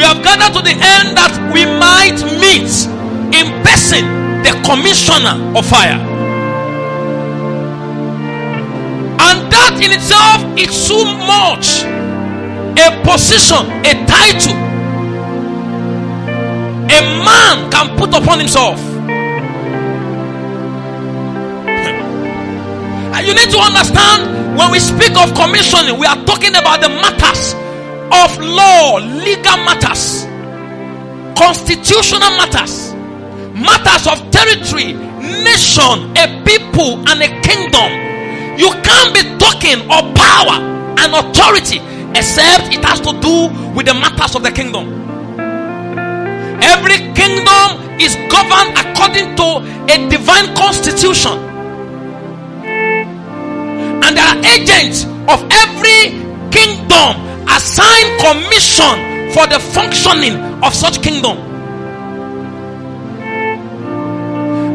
We have gathered to the end that we might meet in person the commissioner of fire. And that in itself is so much a position, a title a man can put upon himself. And you need to understand, when we speak of commissioning, we are talking about the matters of law, legal matters, constitutional matters, matters of territory, nation, a people, and a kingdom. You can't be talking of power and authority except it has to do with the matters of the kingdom. Every kingdom is governed according to a divine constitution, and there are agents of every kingdom assigned commission for the functioning of such kingdom.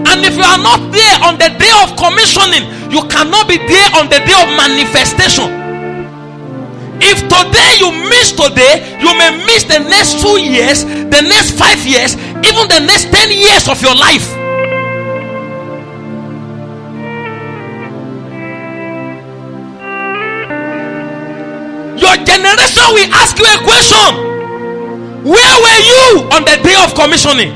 And if you are not there on the day of commissioning, you cannot be there on the day of manifestation. If today you miss today, you may miss the next 2 years, the next 5 years, even the next 10 years of your life. Your generation will ask you a question: where were you on the day of commissioning?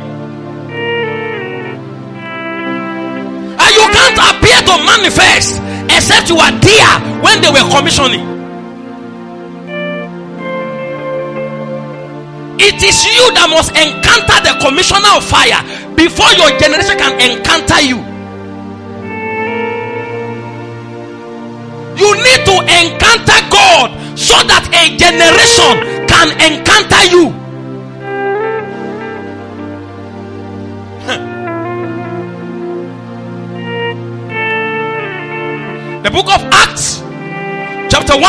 And you can't appear to manifest except you are there when they were commissioning. It is you that must encounter the commissioner of fire before your generation can encounter you. You need to encounter God so that a generation can encounter you. The book of Acts, chapter 1,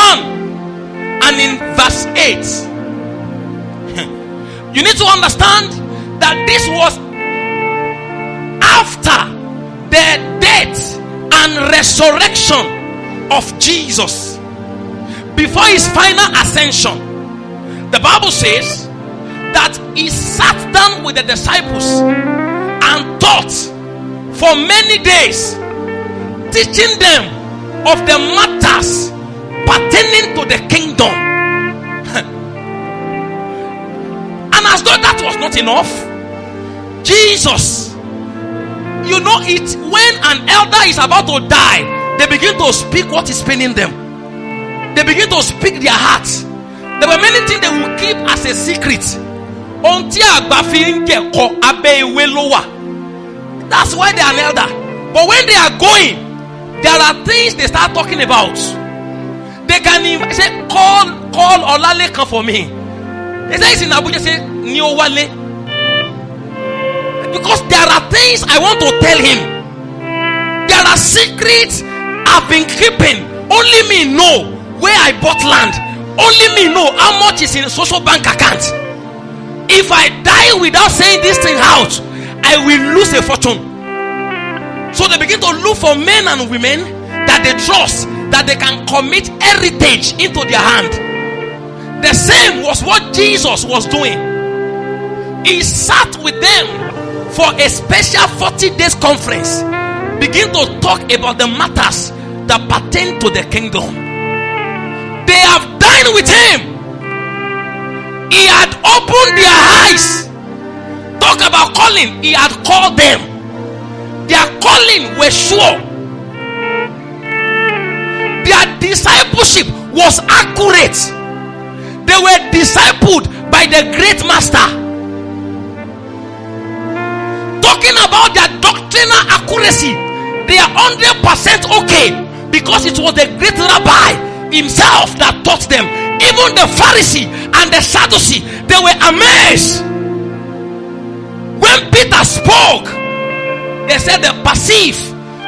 and in verse 8. You need to understand that this was after the death and resurrection of Jesus, before his final ascension. The Bible says that he sat down with the disciples and taught for many days, teaching them of the matters pertaining to the kingdom. And as though that was not enough, Jesus, you know it, when an elder is about to die, they begin to speak what is paining them. They begin to speak their hearts. There were many things they will keep as a secret. That's why they are an elder. But when they are going, there are things they start talking about. They can even say, call Olalekan for me. They say it's in Abuja, say Niowale. Because there are things I want to tell him. There are secrets I've been keeping. Only me know where I bought land. Only me know how much is in a social bank account. If I die without saying this thing out, I will lose a fortune. So they begin to look for men and women that they trust, that they can commit heritage into their hand. The same was what Jesus was doing. He sat with them for a special 40 days conference, begin to talk about the matters that pertain to the kingdom. They have dined with him. He had opened their eyes. Talk about calling. He had called them. Their calling was sure. Their discipleship was accurate. They were discipled by the great master. Talking about their doctrinal accuracy, they are 100% okay, because it was the great rabbi himself that taught them. Even the Pharisee and the Sadducee, they were amazed. When Peter spoke, they said they perceive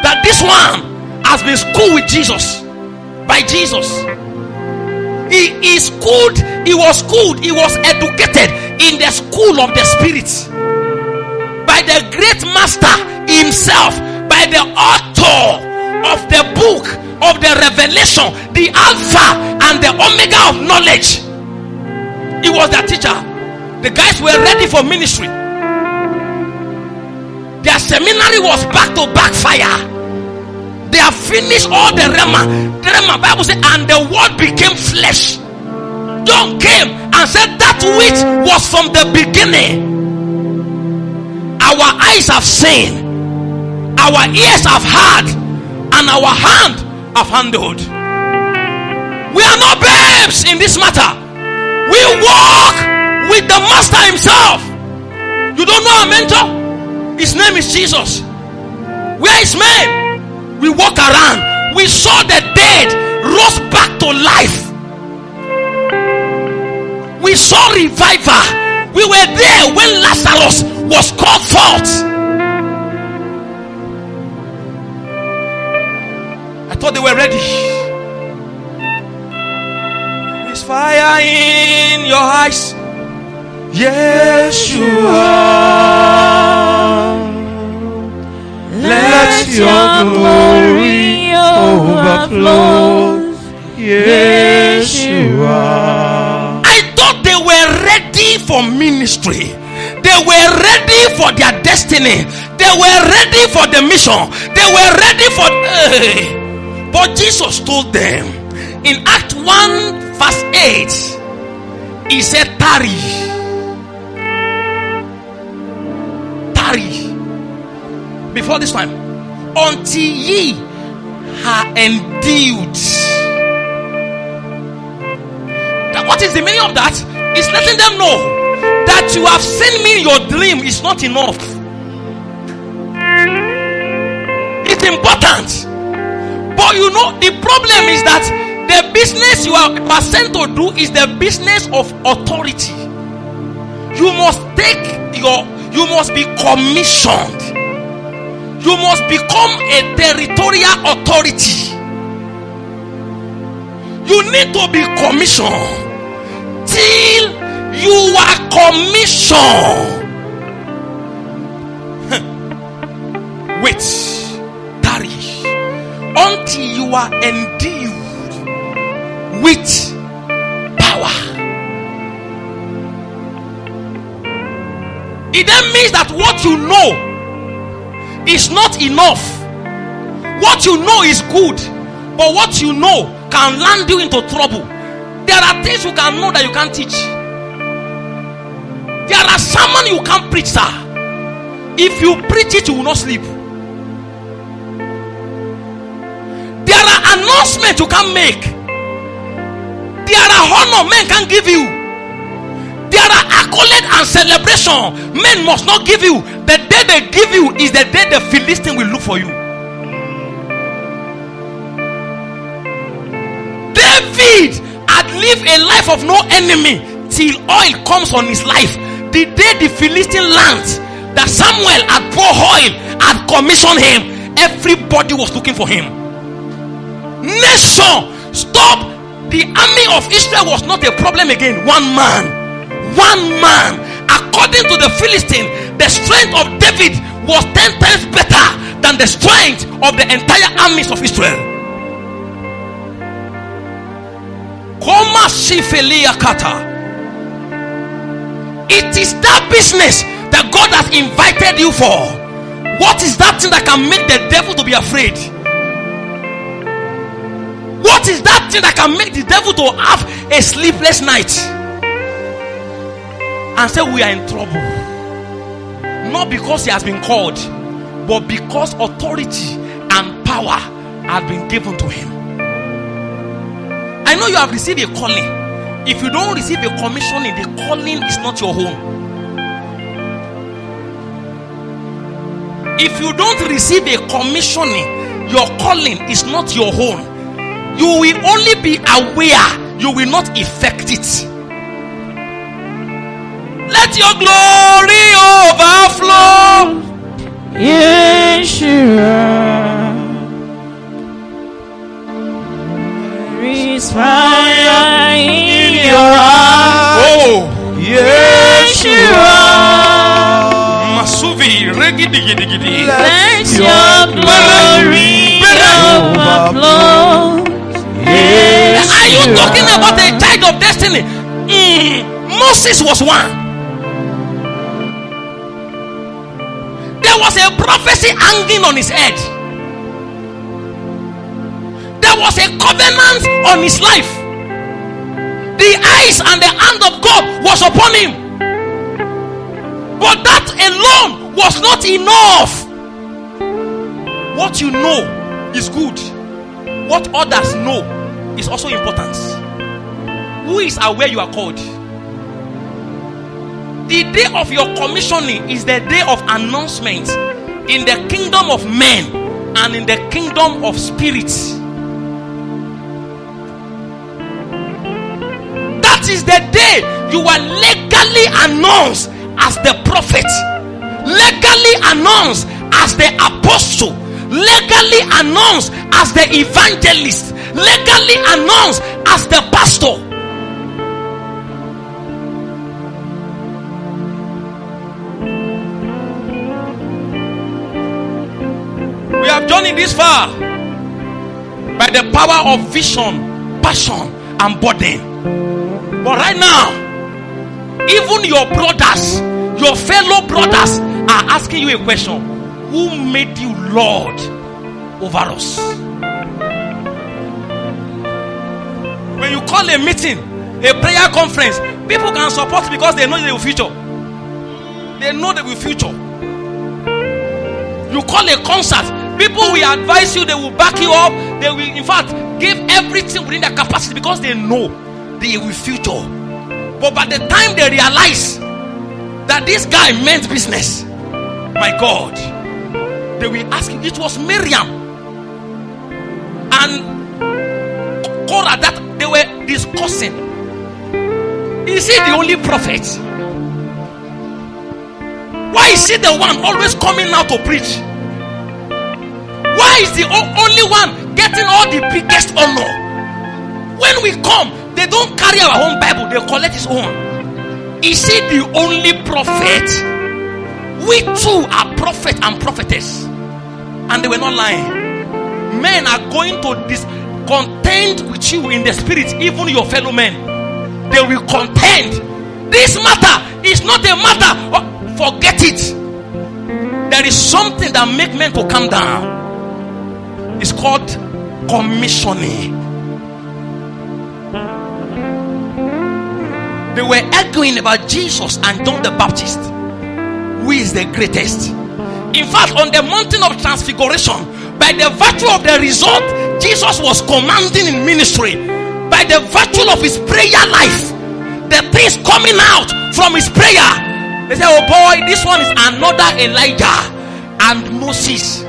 that this one has been schooled with Jesus, by Jesus. He is schooled, he was schooled, he was educated in the school of the Spirit by the great master himself, by the author of the book of the revelation, the Alpha and the Omega of knowledge. He was their teacher. The guys were ready for ministry. Their seminary was back to back fire. They have finished all the Rema. The Rema Bible said, and the word became flesh. John came and said that which was from the beginning. Our eyes have seen, our ears have heard, and our hand have handled. We are not babes in this matter. We walk with the master himself. You don't know our mentor? His name is Jesus. Where is man? We walk around. We saw the dead rose back to life. We saw revival. We were there when Lazarus was called forth. I thought they were ready. There's fire in your eyes. Yes, you are. Let your glory overflow. Yes, you are. I thought they were ready for ministry. They were ready for their destiny. They were ready for the mission. They were ready for. But Jesus told them in Act 1 verse 8, he said, tarry. Before this time, until ye are endued. What is the meaning of that? It's letting them know that you have seen me in your dream is not enough. It's important. But you know, the problem is that the business you are sent to do is the business of authority. You must you must be commissioned. You must become a territorial authority. You need to be commissioned till you are commissioned. Wait, tarry until you are endued with power. It then means that what you know is not enough. What you know is good, but what you know can land you into trouble. There are things you can know that you can't teach. There are sermons you can't preach, sir. If you preach it, you will not sleep. There are announcements you can't make. There are honor men can't give you. There are accolade and celebration men must not give you. The day they give you is the day the Philistine will look for you. David had lived a life of no enemy till oil comes on his life. The day the Philistine lands, that Samuel had poured oil, had commissioned him, everybody was looking for him. Nation, stop. The army of Israel was not a problem again. One man. According to the Philistine, the strength of David was 10 times better than the strength of the entire armies of Israel. It is that business that God has invited you for. What is that thing that can make the devil to be afraid? What is that thing that can make the devil to have a sleepless night and say we are in trouble? Not because he has been called, but because authority and power has been given to him. I know you have received a calling. If you don't receive a commissioning, the calling is not your own. If you don't receive a commissioning, your calling is not your own. You will only be aware, you will not effect it. Let your glory overflow. Yeshua. There is fire in your eyes. Oh, Yeshua. Masuvi, regidigidi. Let your glory overflow. Are you talking about a child of destiny? Moses was one. There was a prophecy hanging on his head. There was a covenant on his life. The eyes and the hand of God was upon him. But that alone was not enough. What you know is good. What others know is also important. Who is aware you are called? The day of your commissioning is the day of announcement in the kingdom of men and in the kingdom of spirits. That is the day you are legally announced as the prophet, legally announced as the apostle, legally announced as the evangelist, legally announced as the pastor. We have journeyed this far by the power of vision, passion, and burden. But right now, even your brothers, your fellow brothers are asking you a question. Who made you Lord over us? When you call a meeting, a prayer conference, people can support because they know they will future. They know they will future. You call a concert, people will advise you, they will back you up, they will in fact give everything within their capacity because they know they will future. But by the time they realize that this guy meant business, my God, they will ask you. It was Miriam and Kwara that they were discussing. Is he the only prophet? Why is he the one always coming out to preach? Why is the only one getting all the biggest honor? When we come, they don't carry our own Bible, they collect his own. Is he the only prophet? We too are prophet and prophetess. And they were not lying. Men are going to contend with you in the spirit, even your fellow men. They will contend. This matter is not a matter of, forget it. There is something that makes men to come down. It's called commissioning. They were arguing about Jesus and John the Baptist. Who is the greatest? In fact, on the mountain of transfiguration, by the virtue of the result Jesus was commanding in ministry, by the virtue of his prayer life, the things coming out from his prayer, they say, oh boy, this one is another Elijah and Moses.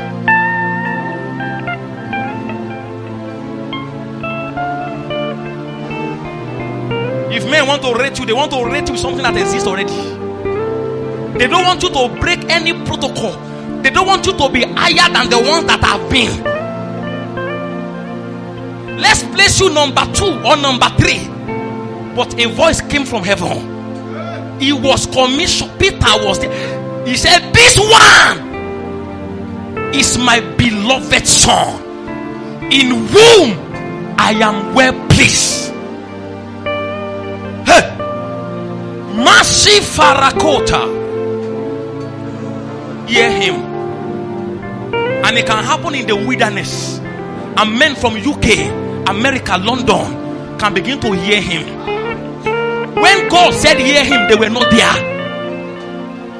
If men want to rate you, they want to rate you with something that exists already. They don't want you to break any protocol. They don't want you to be higher than the ones that have been. Let's place you number 2 or number 3. But a voice came from heaven. He was commissioned. Peter was there. He said, this one is my beloved son, in whom I am well pleased. Hey, Masi Farakota. Hear him. And it can happen in the wilderness. And men from UK, America, London can begin to hear him. When God said hear him, they were not there.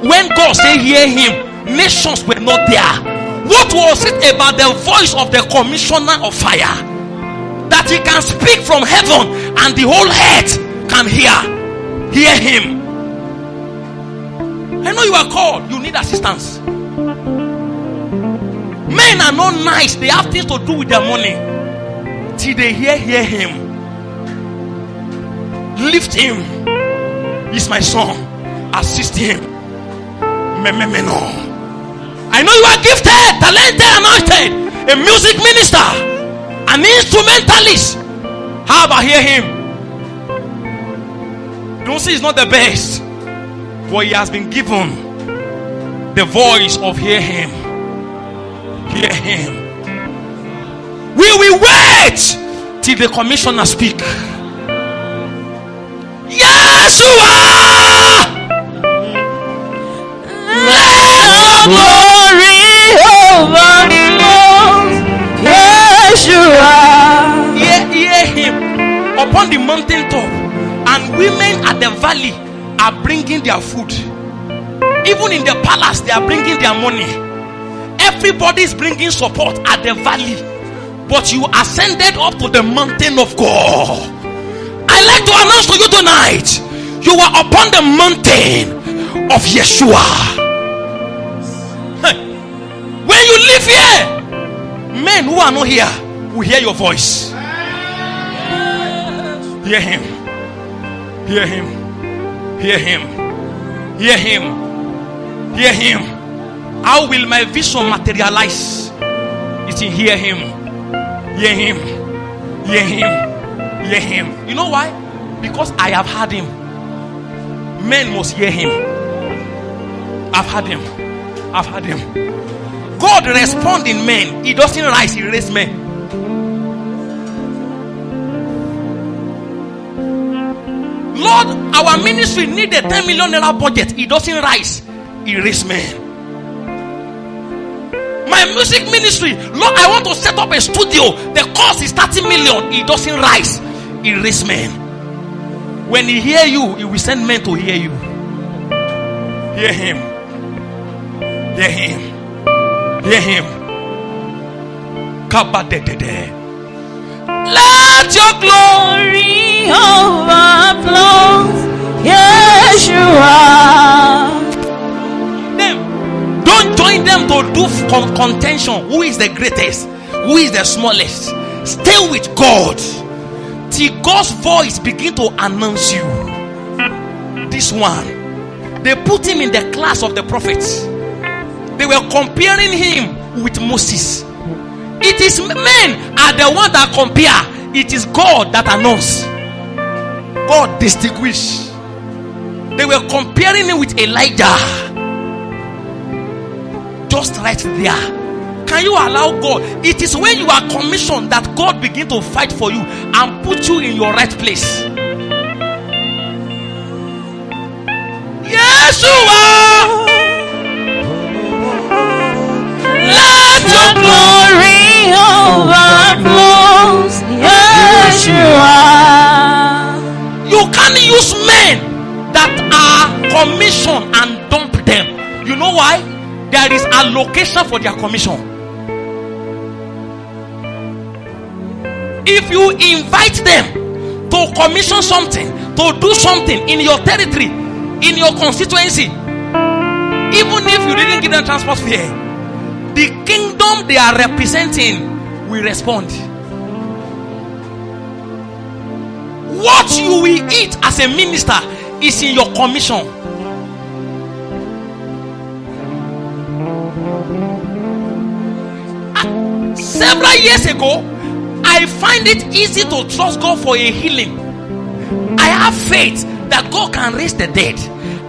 When God said hear him, nations were not there. What was it about the voice of the commissioner of fire? That he can speak from heaven and the whole earth can hear. Hear him. I know you are called. You need assistance. Men are not nice. They have things to do with their money. Till they hear him. Lift him. He's my son. Assist him. I know you are gifted, talented, anointed. A music minister. An instrumentalist. How about hear him? Don't say he's not the best. But he has been given the voice of hear him. Hear him. We will wait till the commissioner speak. Yeshua, let your glory Yeshua. Hear him upon the mountain top, and women at the valley are bringing their food. Even in the palace, they are bringing their money. Everybody is bringing support at the valley, but you ascended up to the mountain of God. I like to announce to you tonight, you are upon the mountain of Yeshua. When you live here, men who are not here will hear your voice. Hear him. Hear him. Hear him. Hear him. Hear him. How will my vision materialize? It's in hear him. Hear him. Hear him. Hear him. You know why? Because I have had him. Men must hear him. I've had him. I've had him. God responds in men. He doesn't rise, he raises men. Lord, our ministry needs a 10 million naira budget. He doesn't rise, he raises men. My music ministry, Lord, I want to set up a studio. The cost is 30 million. He doesn't rise, he raises men. When he hear you, he will send men to hear you. Hear him. Hear him. Hear him. Let your glory overflow, Yeshua. Don't join them to do contention. Who is the greatest? Who is the smallest? Stay with God till God's voice begin to announce you. This one, they put him in the class of the prophets. They were comparing him with Moses. It is men are the one that compare. It is God that announce. God distinguish. They were comparing him with Elijah. Just right there. Can you allow God? It is when you are commissioned that God begin to fight for you and put you in your right place. Yeshua. Let your glory overflow, Yeshua. You can't use men that are commissioned and dump them. You know why? There is allocation for their commission. If you invite them to commission something, to do something in your territory, in your constituency, even if you didn't give them transport fare, the kingdom they are representing will respond. What you will eat as a minister is in your commission. Several years ago, I find it easy to trust God for a healing. I have faith that God can raise the dead.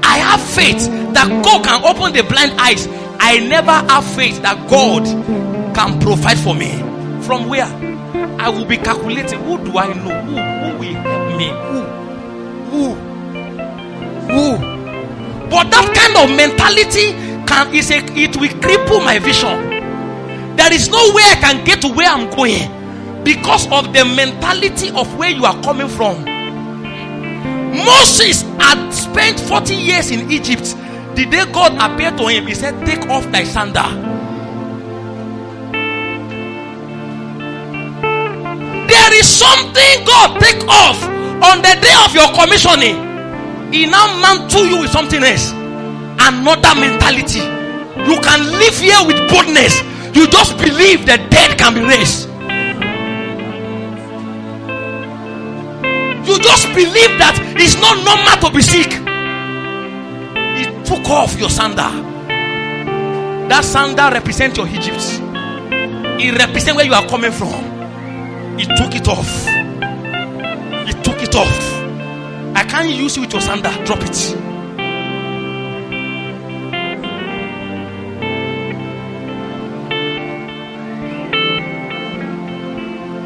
I have faith that God can open the blind eyes. I never have faith that God can provide for me. From where? I will be calculating. Who do I know? Who will help me? Who? But that kind of mentality it will cripple my vision. There is no way I can get to where I'm going because of the mentality of where you are coming from. Moses had spent 40 years in Egypt. The day God appeared to him, he said, take off thy sandal. There is something God take off on the day of your commissioning. He now mantle you with something else. Another mentality. You can live here with boldness. You just believe the dead can be raised. You just believe that it's not normal to be sick. He took off your sandal. That sandal represents your Egypt. It represents where you are coming from. He took it off. He took it off. I can't use you with your sandal. Drop it.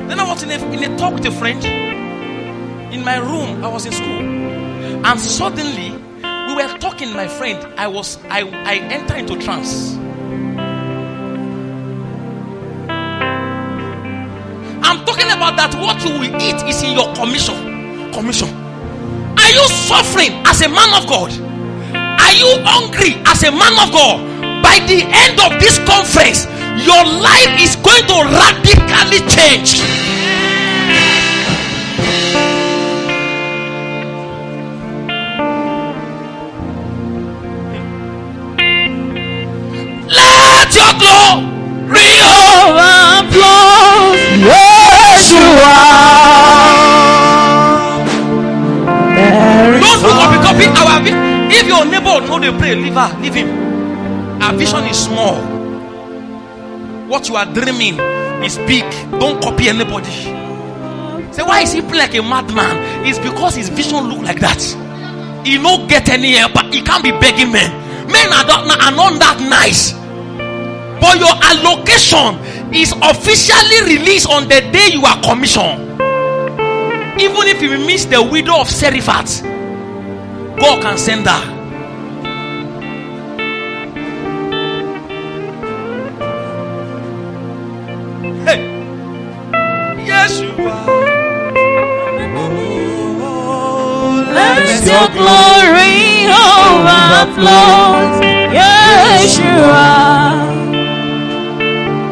Then I was in a talk with a friend. In my room, I was in school. And suddenly, we were talking, my friend. I entered into trance. about that what you will eat is in your commission. Commission. Are you suffering as a man of God? Are you hungry as a man of God? By the end of this conference, your life is going to radically change. Let your glory overflow, Yeshua. Don't do copy our vision. If your neighbor know they pray, leave him. Our vision is small. What you are dreaming is big. Don't copy anybody. Say, why is he play like a madman? It's because his vision look like that. He no get any help, but he can't be begging men. Men are not that nice. But your allocation is officially released on the day you are commissioned. Even if you miss the widow of Seraphat, God can send her. Hey, Yeshua, let your glory overflow, Yeshua.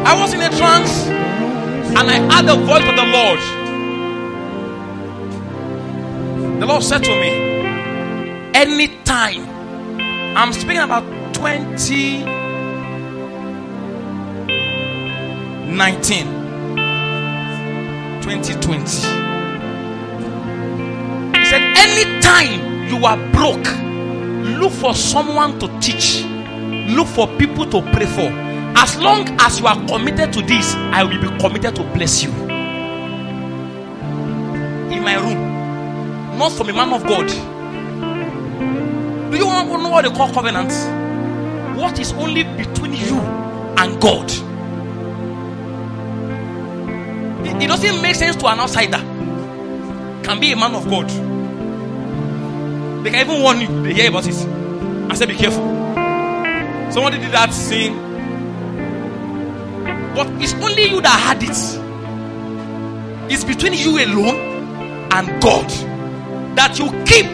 I was in a trance and I heard the voice of the Lord. The Lord said to me, anytime, I'm speaking about 2019, 2020. He said, anytime you are broke, look for someone to teach, look for people to pray for. As long as you are committed to this, I will be committed to bless you. In my room, not from a man of God. Do you want to know what they call covenant? What is only between you and God. It doesn't make sense to an outsider. Can be a man of God. They can even warn you. They hear about it. I said, be careful. Somebody did that saying, but it's only you that had it. It's between you alone and God that you keep.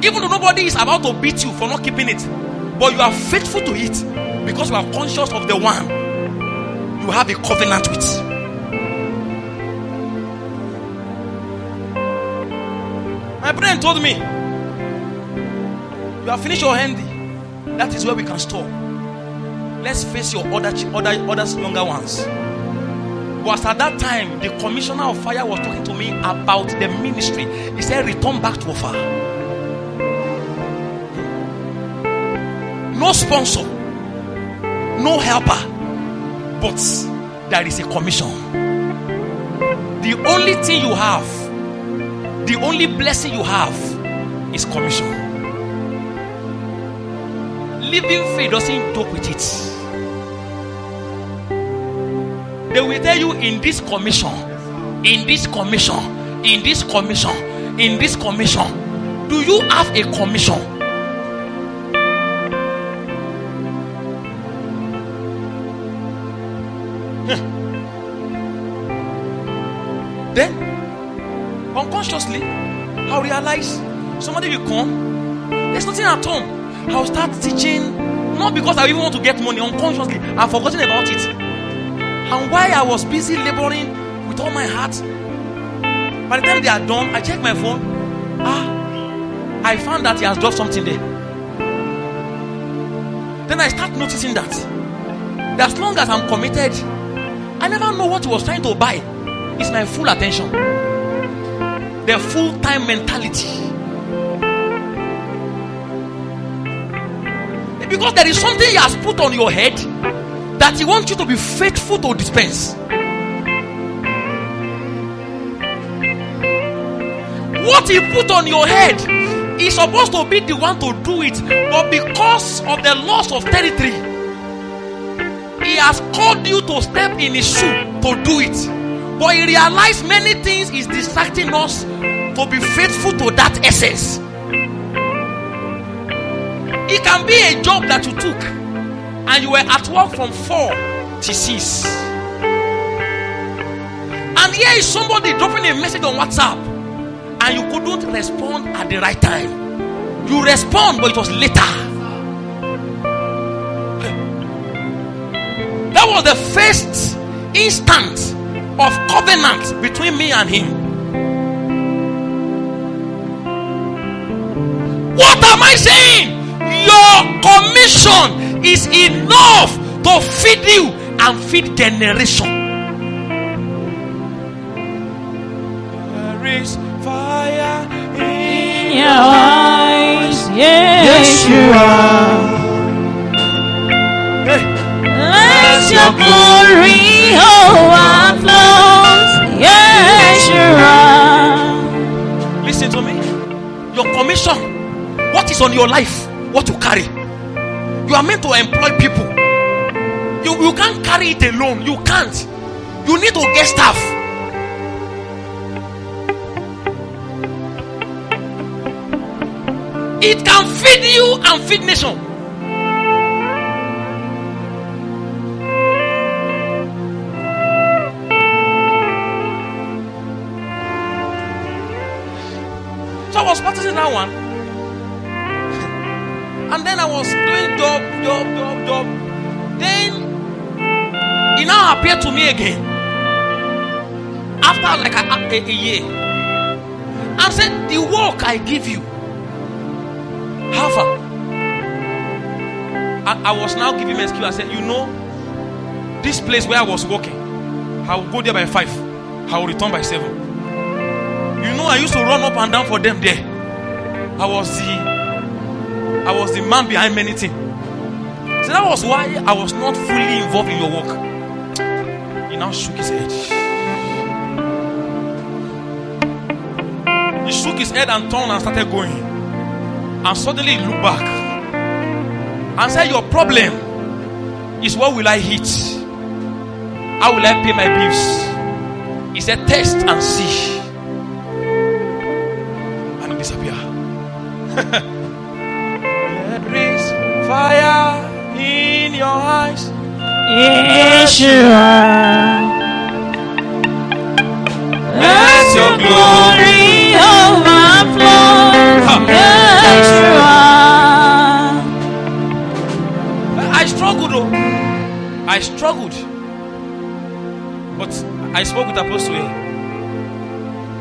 Even though nobody is about to beat you for not keeping it, but you are faithful to it because you are conscious of the one you have a covenant with. My friend told me, you have finished your handy. That is where we can store. Let's face your other younger ones. But at that time, the commissioner of fire was talking to me about the ministry. He said, return back to Offa. No sponsor, no helper, but there is a commission. The only thing you have, the only blessing you have is commission. Living faith doesn't joke with it. They will tell you in this commission, in this commission, in this commission, in this commission. Do you have a commission? Then, unconsciously, I realize somebody will come. There's nothing at home. I'll start teaching, not because I even want to get money. Unconsciously, I've forgotten about it. And while I was busy laboring with all my heart, by the time they are done, I check my phone. I found that he has dropped something there. Then I start noticing that as long as I'm committed, I never know what he was trying to buy. It's my full attention. The full-time mentality. Because there is something he has put on your head that he wants you to be faithful to dispense. What he put on your head is supposed to be the one to do it, but because of the loss of territory, he has called you to step in his shoe to do it. But he realized many things is distracting us to be faithful to that essence. It can be a job that you took and you were at work from 4 to 6. And here is somebody dropping a message on WhatsApp, and you couldn't respond at the right time. You respond, but it was later. That was the first instance of covenant between me and him. What am I saying? Your commission is enough to feed you and feed generation. There is fire in your eyes, Yeshua. Let your glory overflows, Yeshua. Listen to me. Your commission, what is on your life, what you carry. You are meant to employ people. You can't carry it alone. You can't. You need to get staff. It can feed you and feed nation. So I was practicing that one. And then I was doing job. Then he now appeared to me again. After like a year. And said, the work I give you, how far? I was now giving him an excuse. I said, you know, this place where I was working, I will go there by 5. I will return by 7. You know, I used to run up and down for them there. I was the man behind many things. So that was why I was not fully involved in your work. He now shook his head. He shook his head and turned and started going. And suddenly he looked back and said, your problem is what will I eat? How will I pay my bills? He said, test and see. And he disappeared. There is fire in your eyes, Yeshua. Let your glory overflow, Yeshua. I struggled though. I struggled. But I spoke with Apostolic.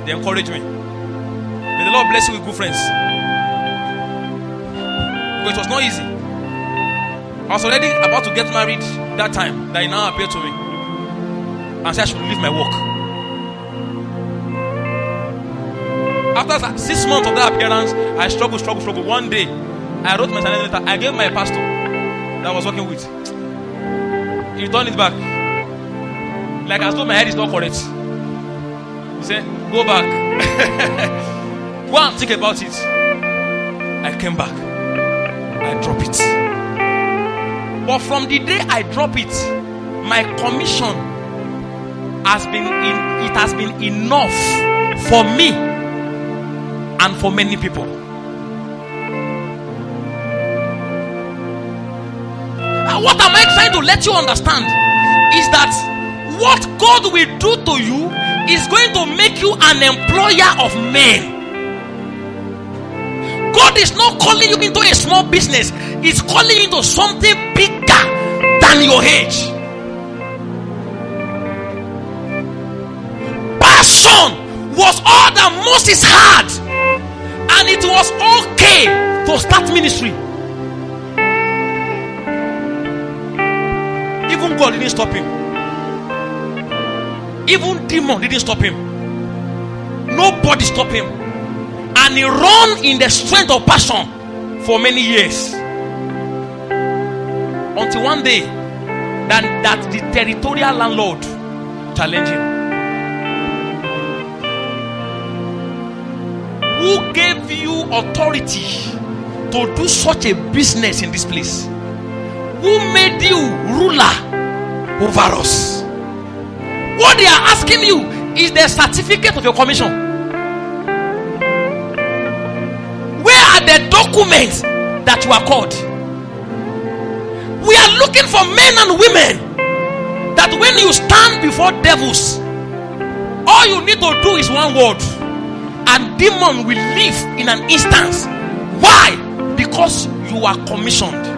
They encouraged me. May the Lord bless you with good friends. But it was not easy. I was already about to get married that time that he now appeared to me and said I should leave my work. After 6 months of that appearance, I struggled. One day, I wrote my letter. I gave my pastor that I was working with. He turned it back. Like as though my head is not correct. He said, go back. Go and think about it. I came back. I drop it. But from the day I drop it, my commission has been enough for me and for many people. And what am I trying to let you understand is that what God will do to you is going to make you an employer of men. God is not calling you into a small business. He's calling you into something bigger than your age. Passion was all that Moses had, and it was okay to start ministry. Even God didn't stop him. Even demon didn't stop him. Nobody stopped him. And he ran in the strength of passion for many years. Until one day that the territorial landlord challenged him. Who gave you authority to do such a business in this place? Who made you ruler over us? What they are asking you is the certificate of your commission. Where are the documents that you are called? We are looking for men and women that when you stand before devils, All you need to do is one word, and demon will leave in an instance. Why? Because you are commissioned.